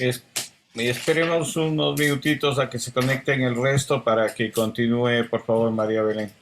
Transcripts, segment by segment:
Es- Esperemos unos minutitos a que se conecten el resto para que continúe, por favor, María Belén.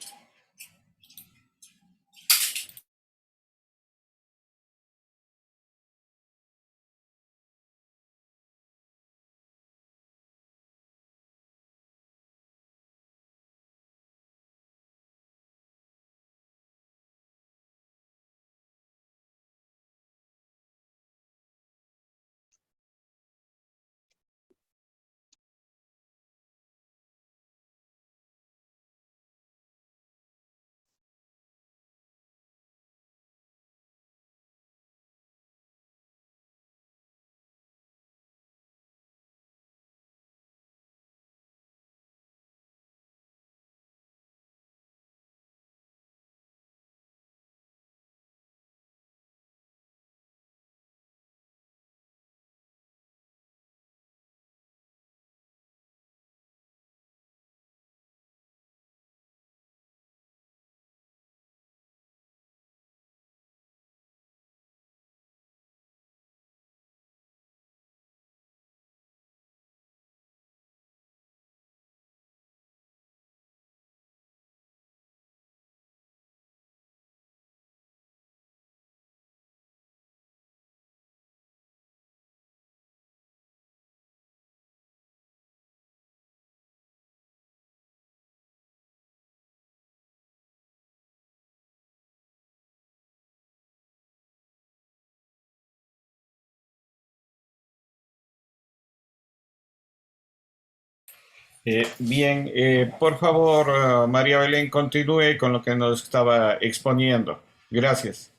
Bien, por favor, María Belén, continúe con lo que nos estaba exponiendo. Gracias.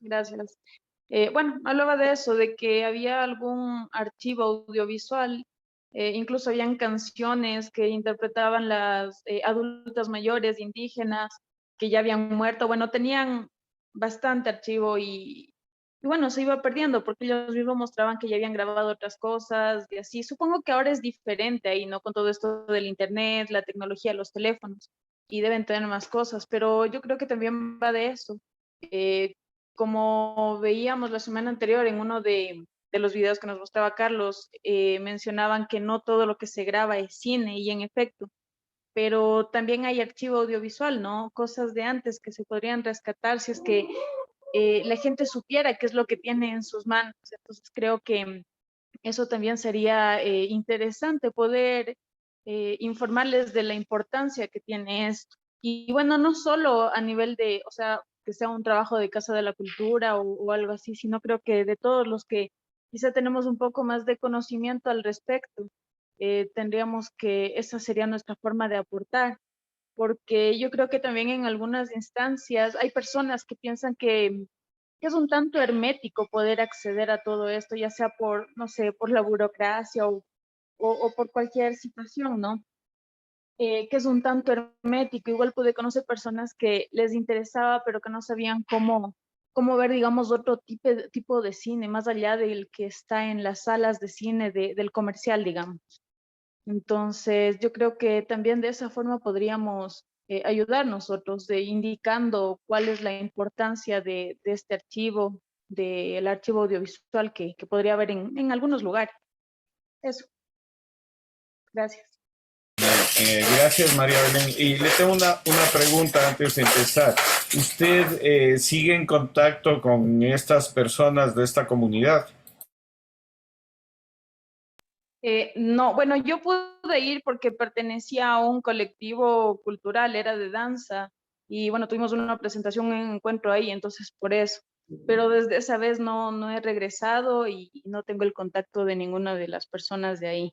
Gracias. Bueno, hablaba de eso, de que había algún archivo audiovisual, incluso habían canciones que interpretaban las adultas mayores indígenas que ya habían muerto. Bueno, tenían bastante archivo y bueno, se iba perdiendo porque ellos mismos mostraban que ya habían grabado otras cosas y así. Supongo que ahora es diferente ahí, ¿no? Con todo esto del internet, la tecnología, los teléfonos y deben tener más cosas, pero yo creo que también va de eso. Eh, Como veíamos la semana anterior en uno de los videos que nos mostraba Carlos, mencionaban que no todo lo que se graba es cine y en efecto, pero también hay archivo audiovisual, ¿no? Cosas de antes que se podrían rescatar si es que la gente supiera qué es lo que tiene en sus manos. Entonces creo que eso también sería interesante poder informarles de la importancia que tiene esto. Y bueno, no solo a nivel de, o sea, que sea un trabajo de Casa de la Cultura o algo así, sino creo que de todos los que quizá tenemos un poco más de conocimiento al respecto, tendríamos que esa sería nuestra forma de aportar, porque yo creo que también en algunas instancias hay personas que piensan que es un tanto hermético poder acceder a todo esto, ya sea por, no sé, por la burocracia o por cualquier situación, ¿no? Que es un tanto hermético. Igual pude conocer personas que les interesaba, pero que no sabían cómo ver, digamos, otro tipo de cine, más allá del que está en las salas de cine del comercial, digamos. Entonces, yo creo que también de esa forma podríamos ayudar nosotros, de indicando cuál es la importancia de este archivo, del archivo audiovisual que podría haber en algunos lugares. Eso, gracias. Gracias, María Belén. Y le tengo una pregunta antes de empezar. ¿Usted sigue en contacto con estas personas de esta comunidad? No, bueno, yo pude ir porque pertenecía a un colectivo cultural, era de danza, y bueno, tuvimos una presentación, un encuentro ahí, entonces por eso. Pero desde esa vez no he regresado y no tengo el contacto de ninguna de las personas de ahí.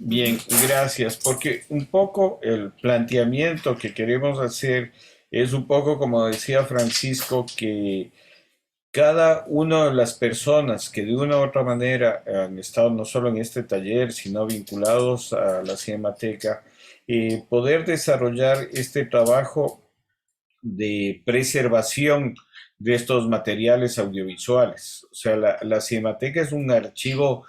Bien, gracias, porque un poco el planteamiento que queremos hacer es un poco como decía Francisco, que cada una de las personas que de una u otra manera han estado no solo en este taller, sino vinculados a la Cinemateca, poder desarrollar este trabajo de preservación de estos materiales audiovisuales. O sea, la Cinemateca es un archivo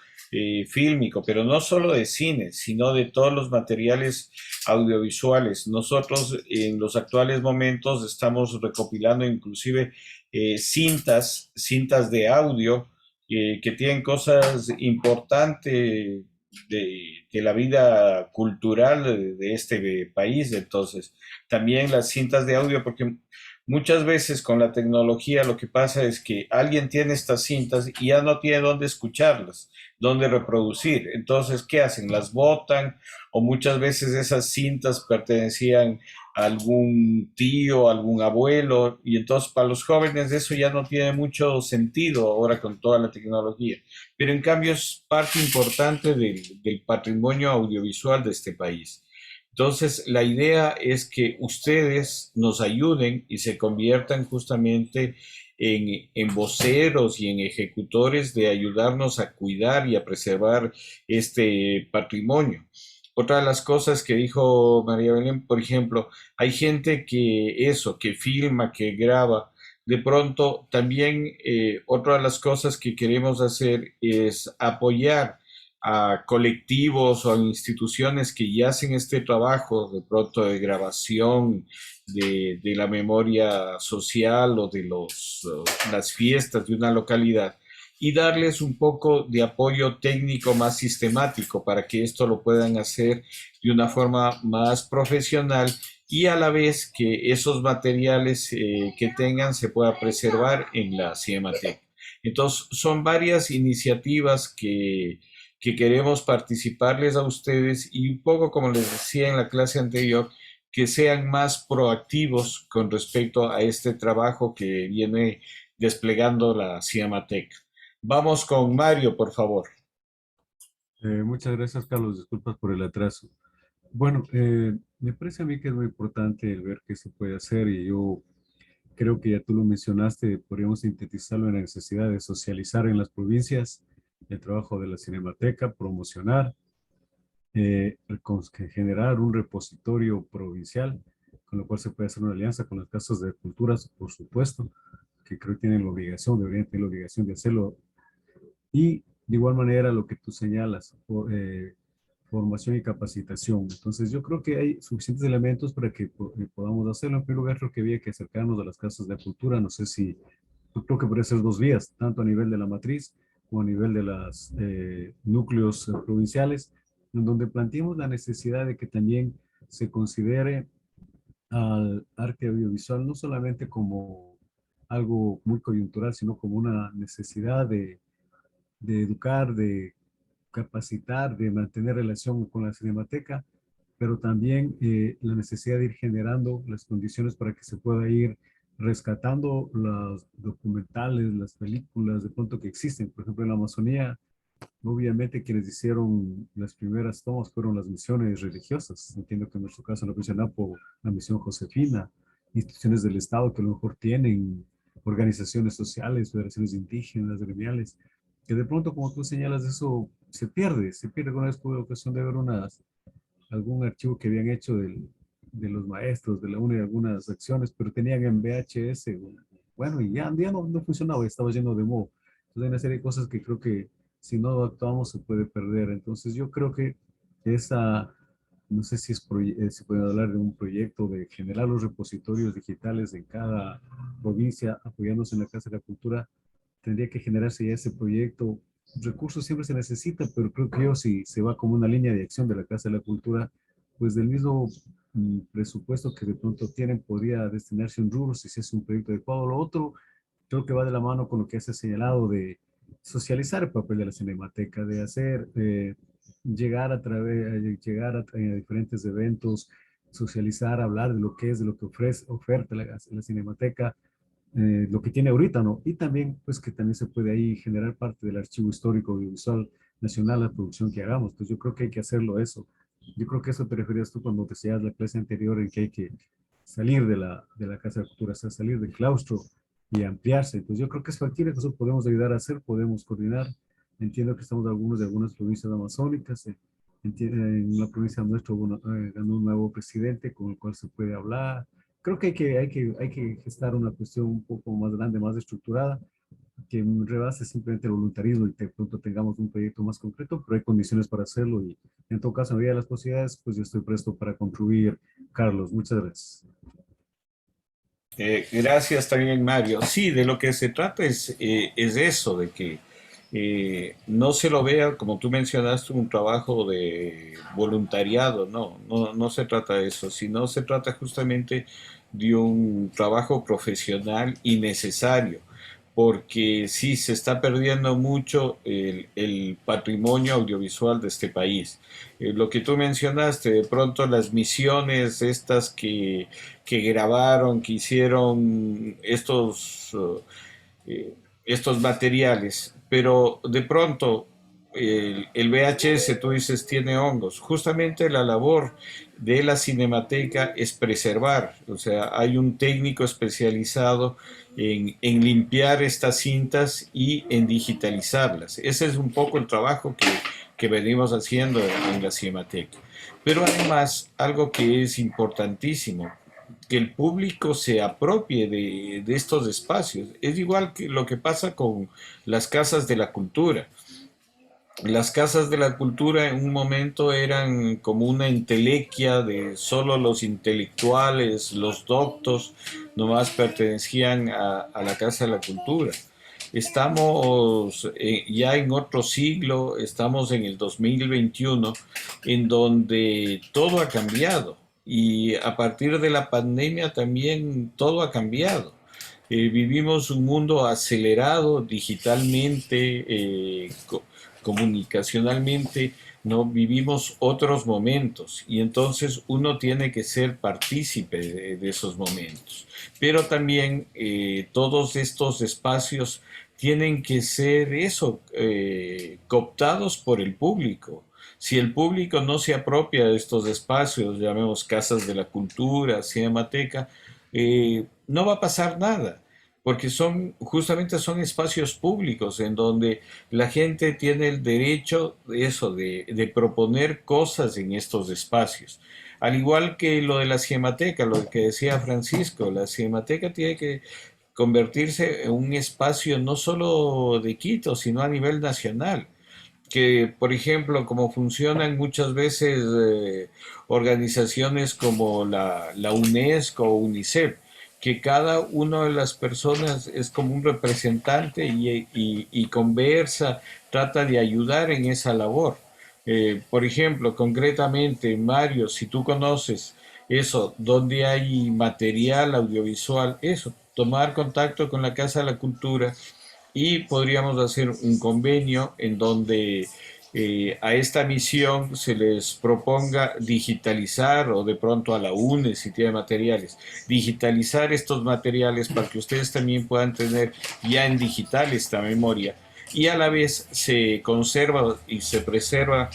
fílmico, pero no solo de cine, sino de todos los materiales audiovisuales. Nosotros en los actuales momentos estamos recopilando inclusive cintas de audio que tienen cosas importantes de la vida cultural de este país. Entonces, también las cintas de audio, porque muchas veces con la tecnología lo que pasa es que alguien tiene estas cintas y ya no tiene dónde escucharlas, dónde reproducir. Entonces, ¿qué hacen? Las botan, o muchas veces esas cintas pertenecían a algún tío, algún abuelo, y entonces para los jóvenes eso ya no tiene mucho sentido ahora con toda la tecnología. Pero en cambio es parte importante del patrimonio audiovisual de este país. Entonces, la idea es que ustedes nos ayuden y se conviertan justamente en voceros y en ejecutores de ayudarnos a cuidar y a preservar este patrimonio. Otra de las cosas que dijo María Belén, por ejemplo, hay gente que eso, que filma, que graba. De pronto, también otra de las cosas que queremos hacer es apoyar a colectivos o a instituciones que ya hacen este trabajo de pronto de grabación de la memoria social o de las fiestas de una localidad y darles un poco de apoyo técnico más sistemático para que esto lo puedan hacer de una forma más profesional y a la vez que esos materiales que tengan se pueda preservar en la Cinemateca. Entonces, son varias iniciativas que queremos participarles a ustedes y un poco como les decía en la clase anterior, que sean más proactivos con respecto a este trabajo que viene desplegando la Cinemateca. Vamos con Mario, por favor. Muchas gracias, Carlos. Disculpas por el atraso. Bueno, me parece a mí que es muy importante el ver qué se puede hacer y yo creo que ya tú lo mencionaste, podríamos sintetizarlo en la necesidad de socializar en las provincias el trabajo de la Cinemateca, promocionar, generar un repositorio provincial, con lo cual se puede hacer una alianza con las casas de culturas, por supuesto, que creo que tienen la obligación, deberían tener la obligación de hacerlo. Y de igual manera lo que tú señalas, formación y capacitación. Entonces yo creo que hay suficientes elementos para que podamos hacerlo. En primer lugar, creo que había que acercarnos a las casas de cultura. No sé si, yo creo que podría ser dos vías, tanto a nivel de la matriz como a nivel de los núcleos provinciales, en donde planteemos la necesidad de que también se considere al arte audiovisual no solamente como algo muy coyuntural, sino como una necesidad de educar, de capacitar, de mantener relación con la Cinemateca, pero también la necesidad de ir generando las condiciones para que se pueda ir rescatando los documentales, las películas de pronto que existen. Por ejemplo, en la Amazonía, obviamente quienes hicieron las primeras tomas fueron las misiones religiosas. Entiendo que en nuestro caso la misión Apo, la misión Josefina, instituciones del Estado que a lo mejor tienen organizaciones sociales, federaciones indígenas, gremiales, que de pronto, como tú señalas, eso se pierde. Alguna vez tuve ocasión de ver algún archivo que habían hecho de los maestros de la UNE, algunas acciones, pero tenían en VHS, bueno, y ya no funcionaba, estaba lleno de moho. Entonces hay una serie de cosas que creo que si no actuamos se puede perder. Entonces yo creo que esa, no sé si se puede hablar de un proyecto de generar los repositorios digitales en cada provincia, apoyándose en la Casa de la Cultura, tendría que generarse ya ese proyecto. Recursos siempre se necesitan, pero creo que yo si se va como una línea de acción de la Casa de la Cultura, pues del mismo presupuesto que de pronto tienen podría destinarse un rubro si se hace un proyecto adecuado. Lo otro creo que va de la mano con lo que se ha señalado de socializar el papel de la Cinemateca, de hacer, llegar a diferentes eventos, socializar, hablar de lo que es, de lo que ofrece, oferta la Cinemateca, lo que tiene ahorita, ¿no? Y también, pues que también se puede ahí generar parte del archivo histórico audiovisual nacional, la producción que hagamos. Pues yo creo que hay que hacerlo eso. Yo creo que eso te referías tú cuando decías la clase anterior en que hay que salir de la Casa de Cultura, o sea, salir del claustro y ampliarse. Entonces yo creo que es factible, que eso podemos ayudar a hacer, podemos coordinar. Entiendo que estamos algunos de algunas provincias amazónicas. En la provincia nuestra ganó un nuevo presidente con el cual se puede hablar. Creo que hay que gestar una cuestión un poco más grande, más estructurada, que rebase simplemente el voluntarismo y que de pronto tengamos un proyecto más concreto, pero hay condiciones para hacerlo y en todo caso, en medida de las posibilidades, pues yo estoy presto para contribuir. Carlos, muchas gracias. Gracias también, Mario. Sí, de lo que se trata es eso, de que no se lo vea, como tú mencionaste, un trabajo de voluntariado, no se trata de eso, sino se trata justamente de un trabajo profesional y necesario, porque sí se está perdiendo mucho el patrimonio audiovisual de este país. Lo que tú mencionaste, de pronto las misiones estas que grabaron, que hicieron estos materiales, pero de pronto el VHS, tú dices, tiene hongos. Justamente la labor de la Cinemateca es preservar, o sea, hay un técnico especializado en limpiar estas cintas y en digitalizarlas. Ese es un poco el trabajo que venimos haciendo en la Cinemateca. Pero además, algo que es importantísimo, que el público se apropie de estos espacios. Es igual que lo que pasa con las casas de la cultura. Las casas de la cultura en un momento eran como una entelequia de solo los intelectuales, los doctos, nomás pertenecían a la casa de la cultura. Estamos ya en otro siglo, estamos en el 2021, en donde todo ha cambiado y a partir de la pandemia también todo ha cambiado. Vivimos un mundo acelerado digitalmente, comunicacionalmente, no vivimos otros momentos y entonces uno tiene que ser partícipe de esos momentos. Pero también todos estos espacios tienen que ser eso, cooptados por el público. Si el público no se apropia de estos espacios, llamemos casas de la cultura, cinemateca, no va a pasar nada, porque justamente son espacios públicos en donde la gente tiene el derecho de proponer cosas en estos espacios. Al igual que lo de la cinemateca, lo que decía Francisco, la cinemateca tiene que convertirse en un espacio no solo de Quito, sino a nivel nacional. Que, por ejemplo, como funcionan muchas veces organizaciones como la UNESCO o UNICEF, que cada una de las personas es como un representante y conversa, trata de ayudar en esa labor. Por ejemplo, concretamente, Mario, si tú conoces eso, donde hay material audiovisual, eso, tomar contacto con la Casa de la Cultura y podríamos hacer un convenio en donde a esta misión se les proponga digitalizar o de pronto a la UNE si tiene materiales, digitalizar estos materiales para que ustedes también puedan tener ya en digital esta memoria y a la vez se conserva y se preserva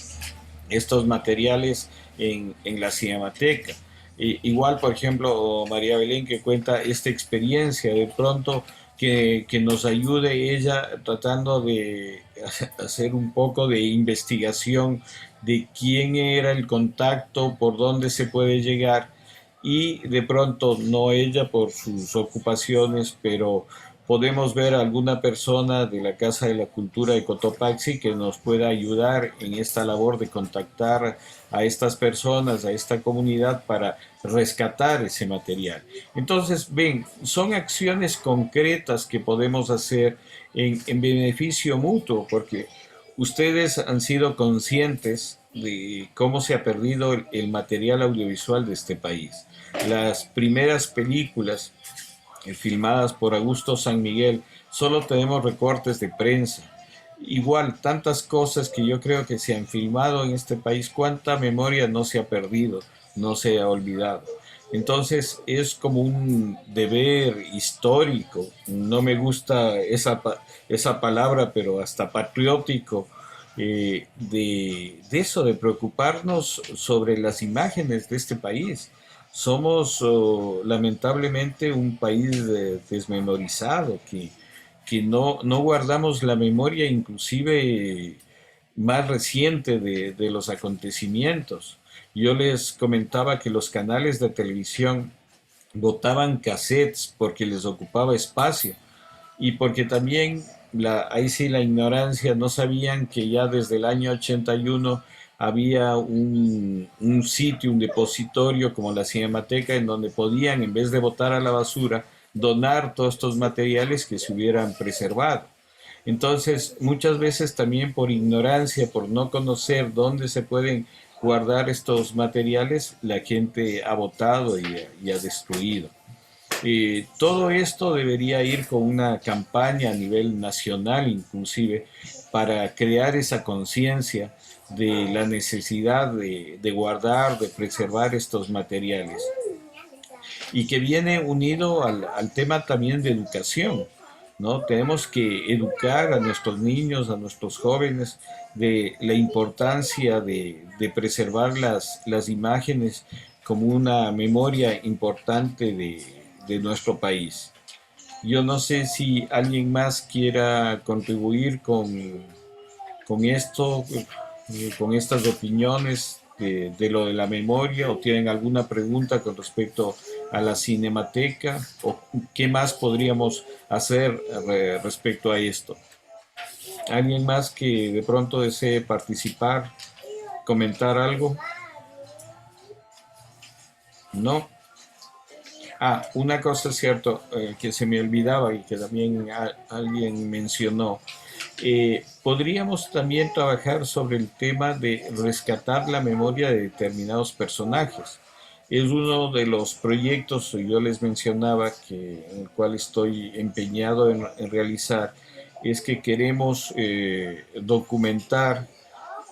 estos materiales en la cinemateca. Igual, por ejemplo, María Belén que cuenta esta experiencia, de pronto que nos ayude ella tratando de hacer un poco de investigación de quién era el contacto, por dónde se puede llegar y de pronto no ella por sus ocupaciones, pero podemos ver a alguna persona de la Casa de la Cultura de Cotopaxi que nos pueda ayudar en esta labor de contactar a estas personas, a esta comunidad para rescatar ese material. Entonces, ven, son acciones concretas que podemos hacer en beneficio mutuo, porque ustedes han sido conscientes de cómo se ha perdido el material audiovisual de este país. Las primeras películas filmadas por Augusto San Miguel, solo tenemos recortes de prensa. Igual, tantas cosas que yo creo que se han filmado en este país, cuánta memoria no se ha perdido, no se ha olvidado. Entonces es como un deber histórico, no me gusta esa palabra, pero hasta patriótico, de eso, de preocuparnos sobre las imágenes de este país. Somos lamentablemente un país desmemorizado, que no guardamos la memoria inclusive más reciente de los acontecimientos. Yo les comentaba que los canales de televisión botaban cassettes porque les ocupaba espacio y porque también, ahí sí la ignorancia, no sabían que ya desde el año 81 había un sitio, un depositorio como la Cinemateca en donde podían, en vez de botar a la basura, donar todos estos materiales que se hubieran preservado. Entonces, muchas veces también por ignorancia, por no conocer dónde se pueden guardar estos materiales, la gente ha botado y ha destruido. Todo esto debería ir con una campaña a nivel nacional inclusive para crear esa conciencia de la necesidad de guardar, de preservar estos materiales y que viene unido al tema también de educación, ¿no? Tenemos que educar a nuestros niños, a nuestros jóvenes de la importancia de preservar las imágenes como una memoria importante de nuestro país. Yo no sé si alguien más quiera contribuir con esto, con estas opiniones de lo de la memoria, o tienen alguna pregunta con respecto a la cinemateca, o qué más podríamos hacer respecto a esto. ¿Alguien más que de pronto desee participar, comentar algo? ¿No? Ah, una cosa es cierto, que se me olvidaba y que también alguien mencionó. Podríamos también trabajar sobre el tema de rescatar la memoria de determinados personajes. Es uno de los proyectos, yo les mencionaba, en el cual estoy empeñado en realizar, es que queremos documentar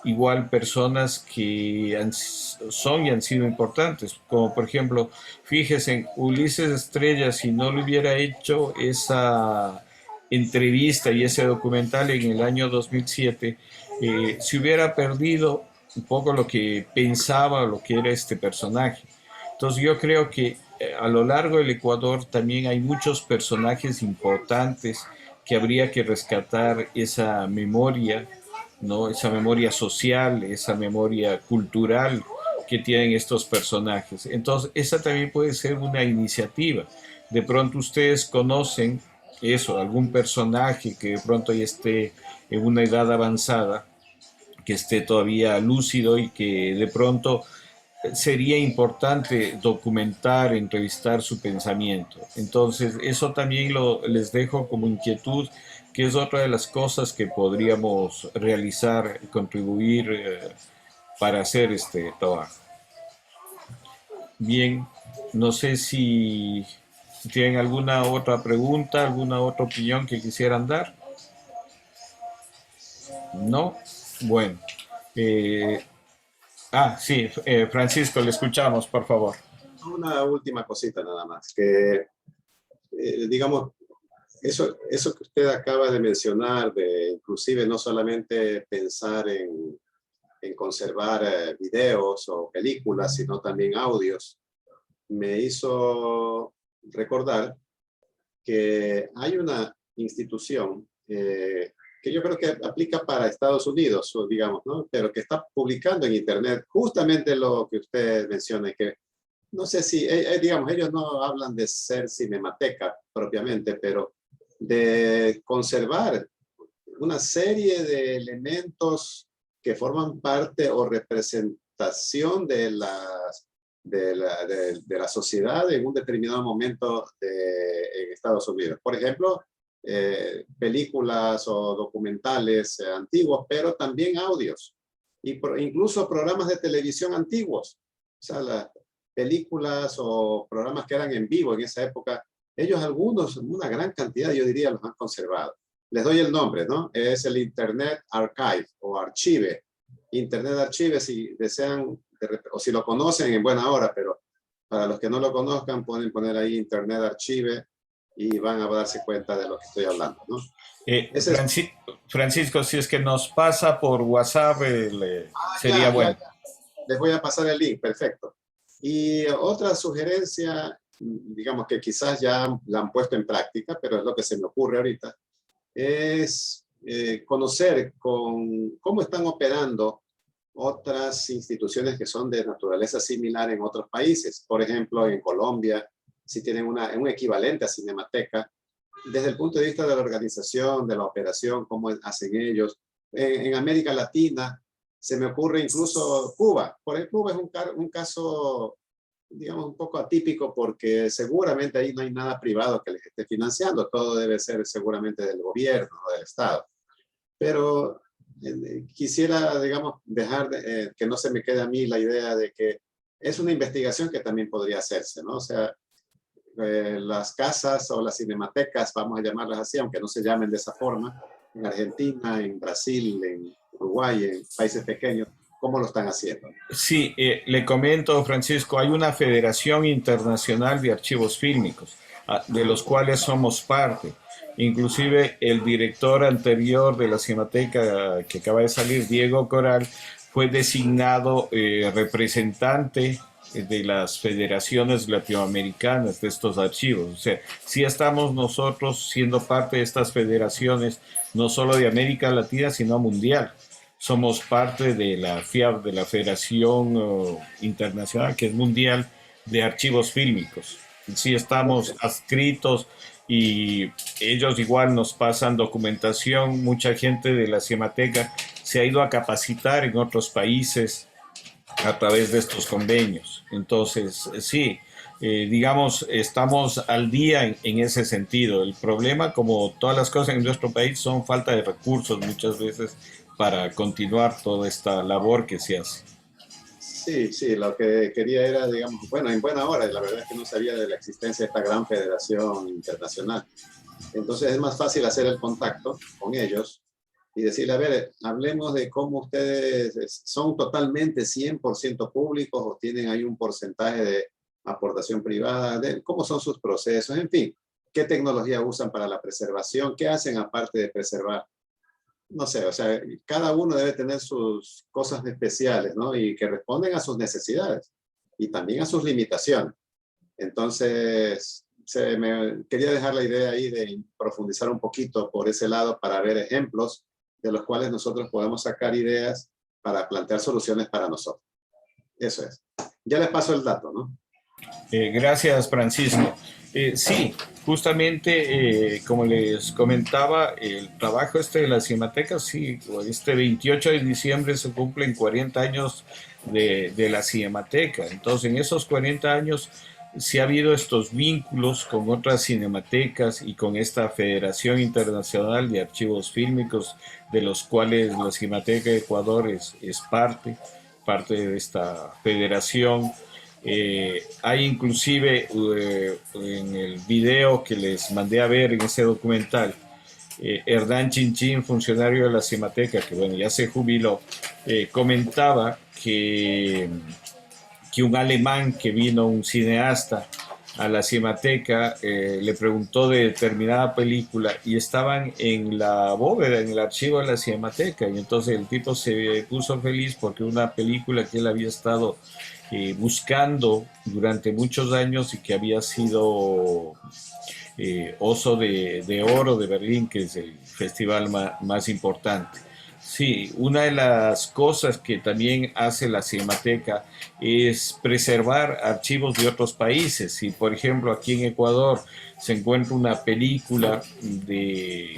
igual personas que son y han sido importantes, como por ejemplo, fíjese, Ulises Estrella, si no le hubiera hecho esa entrevista y ese documental en el año 2007, se hubiera perdido un poco lo que pensaba, lo que era este personaje. Entonces yo creo que a lo largo del Ecuador también hay muchos personajes importantes que habría que rescatar esa memoria, ¿no? Esa memoria social, esa memoria cultural que tienen estos personajes. Entonces, esa también puede ser una iniciativa. De pronto ustedes conocen eso, algún personaje que de pronto ya esté en una edad avanzada, que esté todavía lúcido y que de pronto sería importante documentar, entrevistar su pensamiento. Entonces, eso también les dejo como inquietud, que es otra de las cosas que podríamos realizar, contribuir para hacer este trabajo. Bien, no sé si tienen alguna otra pregunta, alguna otra opinión que quisieran dar. ¿No? Bueno. Eh, sí, Francisco, le escuchamos, por favor. Una última cosita nada más, que digamos, eso que usted acaba de mencionar, de inclusive no solamente pensar en conservar videos o películas, sino también audios, me hizo recordar que hay una institución que yo creo que aplica para Estados Unidos, o digamos, ¿no? Pero que está publicando en Internet justamente lo que usted menciona, que no sé si, digamos, ellos no hablan de ser cinemateca propiamente, pero de conservar una serie de elementos que forman parte o representación de la sociedad en un determinado momento en Estados Unidos. Por ejemplo, películas o documentales antiguos, pero también audios, incluso programas de televisión antiguos. O sea, las películas o programas que eran en vivo en esa época, ellos algunos, una gran cantidad, yo diría, los han conservado. Les doy el nombre, ¿no? Es el Internet Archive o Archive. Internet Archive, si desean, o si lo conocen, en buena hora, pero para los que no lo conozcan, pueden poner ahí Internet Archive y van a darse cuenta de lo que estoy hablando, ¿no? Francisco, si es que nos pasa por WhatsApp, sería bueno. Ya. Les voy a pasar el link, perfecto. Y otra sugerencia, digamos que quizás ya la han puesto en práctica, pero es lo que se me ocurre ahorita, es conocer cómo están operando otras instituciones que son de naturaleza similar en otros países. Por ejemplo, en Colombia, si tienen un equivalente a Cinemateca, desde el punto de vista de la organización, de la operación, cómo hacen ellos. En América Latina, se me ocurre incluso Cuba. Por ejemplo, Cuba es un caso digamos, un poco atípico porque seguramente ahí no hay nada privado que les esté financiando, todo debe ser seguramente del gobierno o del Estado. Pero quisiera, digamos, dejar que no se me quede a mí la idea de que es una investigación que también podría hacerse, ¿no? O sea, las casas o las cinematecas, vamos a llamarlas así, aunque no se llamen de esa forma, en Argentina, en Brasil, en Uruguay, en países pequeños, ¿cómo lo están haciendo? Sí, le comento, Francisco, hay una Federación Internacional de Archivos Fílmicos, de los cuales somos parte. Inclusive el director anterior de la Cinemateca que acaba de salir, Diego Coral, fue designado representante de las federaciones latinoamericanas de estos archivos. O sea, sí estamos nosotros siendo parte de estas federaciones, no solo de América Latina, sino mundial. Somos parte de la FIAB, de la Federación Internacional, que es mundial, de archivos fílmicos. Sí estamos adscritos y ellos igual nos pasan documentación. Mucha gente de la Cinemateca se ha ido a capacitar en otros países a través de estos convenios. Entonces, sí, digamos, estamos al día en ese sentido. El problema, como todas las cosas en nuestro país, son falta de recursos muchas veces para continuar toda esta labor que se hace. Sí, sí, lo que quería era, digamos, bueno, en buena hora, la verdad es que no sabía de la existencia de esta gran federación internacional. Entonces es más fácil hacer el contacto con ellos y decirle, a ver, hablemos de cómo ustedes son totalmente 100% públicos o tienen ahí un porcentaje de aportación privada, de cómo son sus procesos, en fin, qué tecnología usan para la preservación, qué hacen aparte de preservar. No sé, o sea, cada uno debe tener sus cosas especiales, ¿no? Y que responden a sus necesidades y también a sus limitaciones. Entonces, quería dejar la idea ahí de profundizar un poquito por ese lado para ver ejemplos de los cuales nosotros podemos sacar ideas para plantear soluciones para nosotros. Eso es. Ya les paso el dato, ¿no? Gracias, Francisco. Sí, justamente como les comentaba, el trabajo este de la Cinemateca, sí, este 28 de diciembre se cumplen 40 años de la Cinemateca. Entonces, en esos 40 años sí ha habido estos vínculos con otras cinematecas y con esta Federación Internacional de Archivos Fílmicos, de los cuales la Cinemateca de Ecuador es parte de esta federación. Hay inclusive en el video que les mandé a ver en ese documental, Hernán Chinchín, funcionario de la Cinemateca, que bueno, ya se jubiló, comentaba que un alemán que vino, un cineasta, a la Cinemateca, le preguntó de determinada película y estaban en la bóveda, en el archivo de la Cinemateca, y entonces el tipo se puso feliz porque una película que él había estado buscando durante muchos años y que había sido Oso de Oro de Berlín, que es el festival más importante. Sí, una de las cosas que también hace la Cinemateca es preservar archivos de otros países. Si, por ejemplo, aquí en Ecuador se encuentra una película de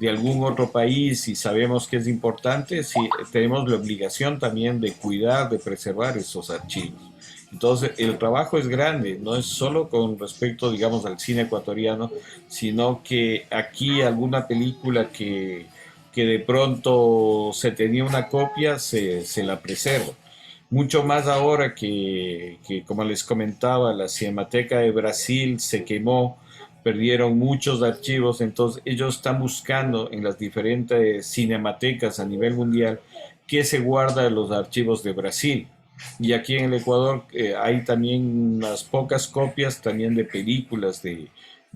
algún otro país y sabemos que es importante, sí, tenemos la obligación también de cuidar, de preservar esos archivos. Entonces, el trabajo es grande, no es solo con respecto, digamos, al cine ecuatoriano, sino que aquí alguna película que de pronto se tenía una copia, se la preserva. Mucho más ahora que, como les comentaba, la Cinemateca de Brasil se quemó, perdieron muchos archivos, entonces ellos están buscando en las diferentes cinematecas a nivel mundial qué se guarda de los archivos de Brasil. Y aquí en el Ecuador hay también unas pocas copias también de películas de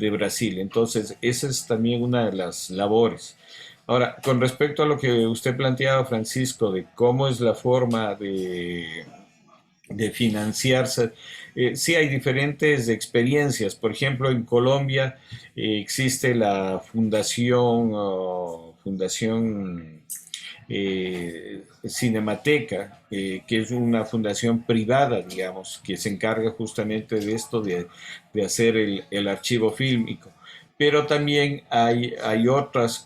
Brasil. Entonces, esa es también una de las labores. Ahora, con respecto a lo que usted planteaba, Francisco, de cómo es la forma de financiarse, sí hay diferentes experiencias. Por ejemplo, en Colombia existe la Fundación Cinemateca, que es una fundación privada, digamos, que se encarga justamente de esto, de hacer el archivo fílmico. Pero también hay otras,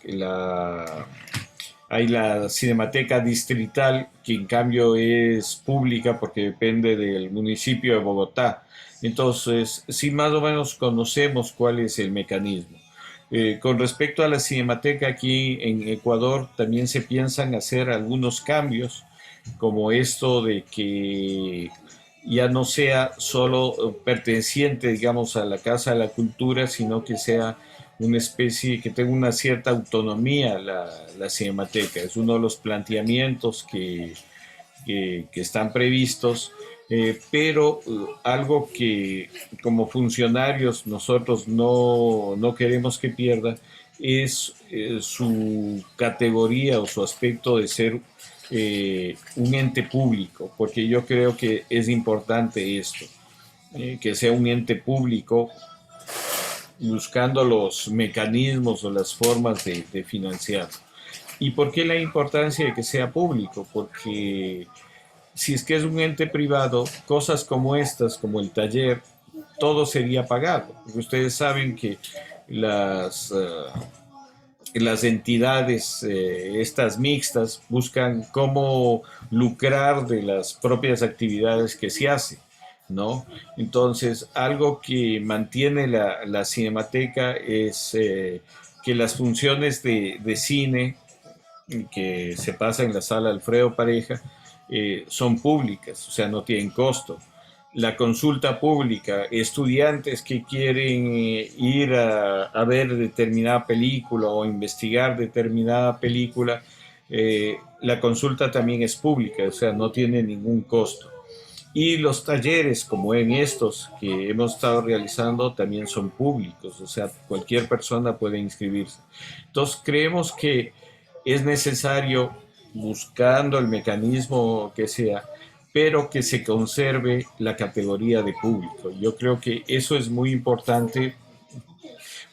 Hay la Cinemateca Distrital, que en cambio es pública porque depende del municipio de Bogotá. Entonces, sí más o menos conocemos cuál es el mecanismo. Con respecto a la Cinemateca aquí en Ecuador, también se piensan hacer algunos cambios, como esto de que ya no sea solo perteneciente, digamos, a la Casa de la Cultura, sino que sea una especie que tenga una cierta autonomía la Cinemateca. Es uno de los planteamientos que están previstos, pero algo que como funcionarios nosotros no queremos que pierda es su categoría o su aspecto de ser un ente público, porque yo creo que es importante esto, que sea un ente público buscando los mecanismos o las formas de financiar. ¿Y por qué la importancia de que sea público? Porque si es que es un ente privado, cosas como estas, como el taller, todo sería pagado. Porque ustedes saben que las entidades, estas mixtas, buscan cómo lucrar de las propias actividades que se hacen, ¿no? Entonces, algo que mantiene la Cinemateca es que las funciones de cine que se pasa en la sala Alfredo Pareja son públicas, o sea, no tienen costo. La consulta pública, estudiantes que quieren ir a ver determinada película o investigar determinada película, la consulta también es pública, o sea, no tiene ningún costo. Y los talleres, como en estos que hemos estado realizando, también son públicos, o sea, cualquier persona puede inscribirse. Entonces, creemos que es necesario, buscando el mecanismo que sea, pero que se conserve la categoría de público. Yo creo que eso es muy importante,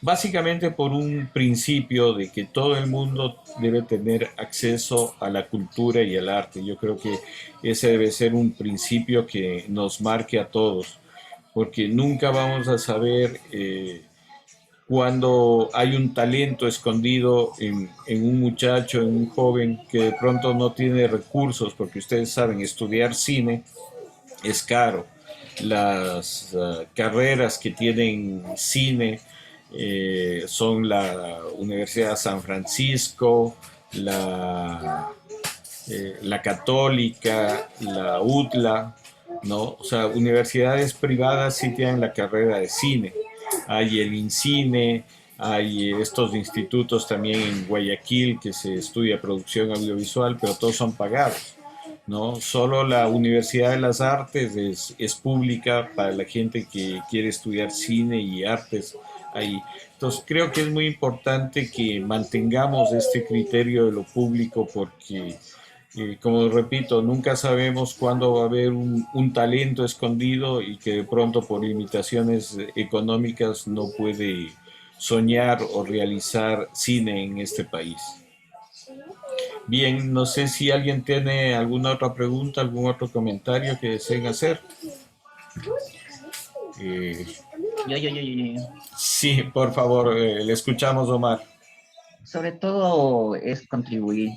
básicamente por un principio de que todo el mundo debe tener acceso a la cultura y al arte. Yo creo que ese debe ser un principio que nos marque a todos, porque nunca vamos a saber cuando hay un talento escondido en un muchacho, en un joven que de pronto no tiene recursos, porque ustedes saben, estudiar cine es caro. Las carreras que tienen cine son la Universidad de San Francisco, la Católica, la UTLA, ¿no? O sea, universidades privadas sí tienen la carrera de cine. Hay el INCINE, hay estos institutos también en Guayaquil que se estudia producción audiovisual, pero todos son pagados, ¿no? Solo la Universidad de las Artes es pública para la gente que quiere estudiar cine y artes ahí. Entonces creo que es muy importante que mantengamos este criterio de lo público porque, como repito, nunca sabemos cuándo va a haber un talento escondido y que de pronto por limitaciones económicas no puede soñar o realizar cine en este país. Bien, no sé si alguien tiene alguna otra pregunta, algún otro comentario que deseen hacer. Eh, Yo. sí, por favor, le escuchamos, Omar. Sobre todo es contribuir.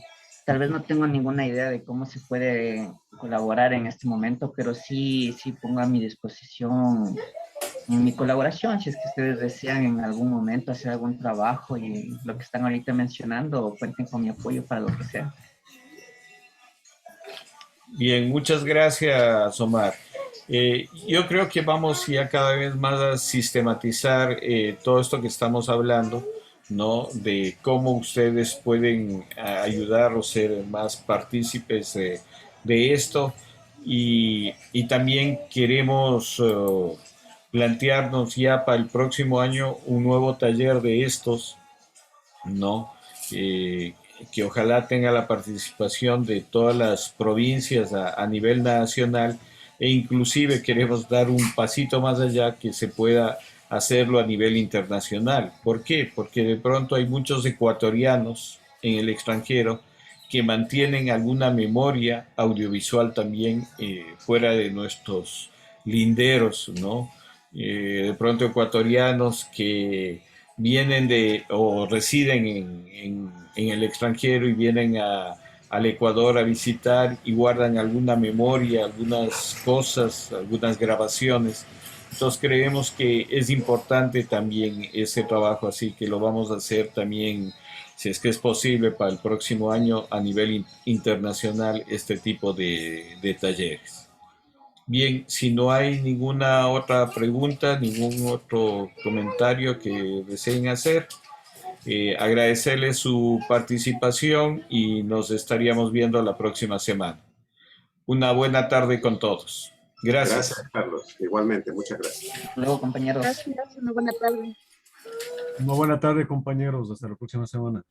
Tal vez no tengo ninguna idea de cómo se puede colaborar en este momento, pero sí pongo a mi disposición en mi colaboración, si es que ustedes desean en algún momento hacer algún trabajo y lo que están ahorita mencionando, cuenten con mi apoyo para lo que sea. Bien, muchas gracias, Omar. Yo creo que vamos ya cada vez más a sistematizar todo esto que estamos hablando, ¿no? De cómo ustedes pueden ayudar o ser más partícipes de esto. Y también queremos plantearnos ya para el próximo año un nuevo taller de estos, ¿no? Que ojalá tenga la participación de todas las provincias a nivel nacional e inclusive queremos dar un pasito más allá que se pueda hacerlo a nivel internacional. ¿Por qué? Porque de pronto hay muchos ecuatorianos en el extranjero que mantienen alguna memoria audiovisual también fuera de nuestros linderos, ¿no? De pronto ecuatorianos que vienen o residen en el extranjero y vienen al Ecuador a visitar y guardan alguna memoria, algunas cosas, algunas grabaciones. Entonces creemos que es importante también ese trabajo, así que lo vamos a hacer también, si es que es posible, para el próximo año a nivel internacional, este tipo de talleres. Bien, si no hay ninguna otra pregunta, ningún otro comentario que deseen hacer, agradecerles su participación y nos estaríamos viendo la próxima semana. Una buena tarde con todos. Gracias. Gracias, Carlos. Igualmente, muchas gracias. Hasta luego, compañeros. Gracias, una buena tarde. Una buena tarde, compañeros. Hasta la próxima semana.